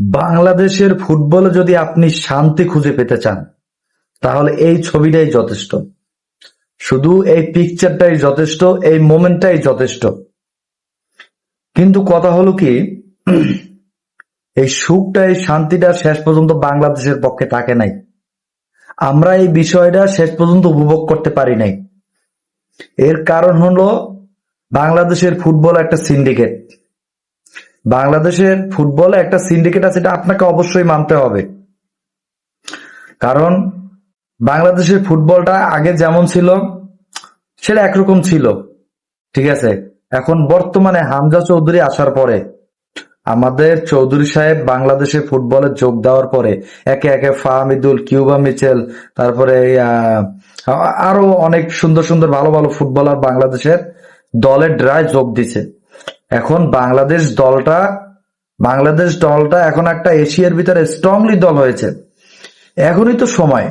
বাংলাদেশের ফুটবলে যদি আপনি শান্তি খুঁজে পেতে চান তাহলে এই ছবিটাই যথেষ্ট, শুধু এই পিকচারটাই যথেষ্ট, এই মোমেন্টটাই যথেষ্ট। কিন্তু কথা হলো কি, এই সুখটা এই শান্তিটা শেষ পর্যন্ত বাংলাদেশের পক্ষে থাকে নাই। আমরা এই বিষয়টা শেষ পর্যন্ত উপভোগ করতে পারি নাই। এর কারণ হলো বাংলাদেশের ফুটবল একটা সিন্ডিকেট। বাংলাদেশের ফুটবলে একটা সিন্ডিকেট আছে, এটা আপনাকে অবশ্যই মানতে হবে। কারণ বাংলাদেশের ফুটবলটা আগে যেমন ছিল সেটা একরকম ছিল, ঠিক আছে। এখন বর্তমানে হামজা চৌধুরী আসার পরে, আমাদের চৌধুরী সাহেব বাংলাদেশে ফুটবলে যোগ দেওয়ার পরে একে একে ফাহামিদুল, কিউবা মিচেল, তারপরে আরো অনেক সুন্দর সুন্দর ভালো ভালো ফুটবলার বাংলাদেশের দলের ড্রায় যোগ দিছে। এখন বাংলাদেশ দলটা এখন একটা এশিয়ার ভিতরে স্ট্রংলি দল হয়েছে। এখনই তো সময়,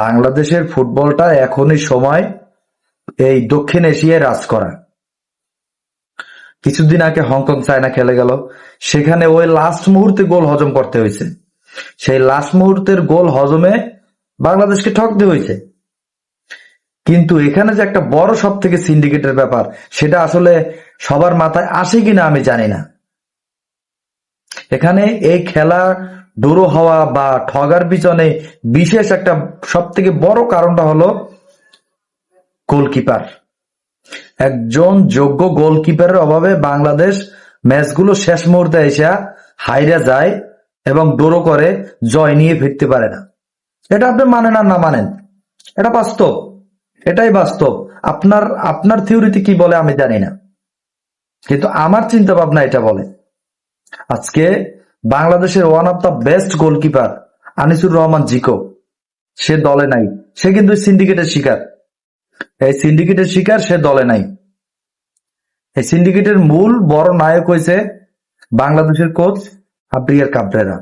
বাংলাদেশের ফুটবলটা এখনই সময় এই দক্ষিণ এশিয়ায় রাজ করা। কিছুদিন আগে হংকং চায়না খেলে গেল, সেখানে ওই লাস্ট মুহূর্তে গোল হজম করতে হয়েছে। সেই লাস্ট মুহূর্তের গোল হজমে বাংলাদেশকে ঠকতে হয়েছে। কিন্তু এখানে যে একটা বড় সব থেকে সিন্ডিকেটের ব্যাপার, সেটা আসলে সবার মাথায় আসে কিনা আমি জানি না। এখানে এই খেলা ড্র হওয়া বা ঠগার পিছনে বিশেষ একটা সব থেকে বড় কারণটা হলো গোলকিপার। একজন যোগ্য গোলকিপারের অভাবে বাংলাদেশ ম্যাচগুলো শেষ মুহূর্তে এসে হাইরা যায় এবং ড্র করে জয় নিয়ে ফিরতে পারে না। এটা আপনি মানেন আর না মানেন, এটা বাস্তব, এটাই বাস্তব। আপনার থিওরিতে কি বলে আমি জানি না, কিন্তু আমার চিন্তা ভাবনা এটা বলে। আজকে বাংলাদেশের one of the best goalkeeper Anisur Rahman Zico, সে দলে নাই। সে কিন্তু সিন্ডিকেটের শিকার, এই সিন্ডিকেটের শিকার, সে দলে নাই। এই সিন্ডিকেটের মূল বড় নায়ক হয়েছে বাংলাদেশের কোচ আব্রিয়ার কাবরেরা।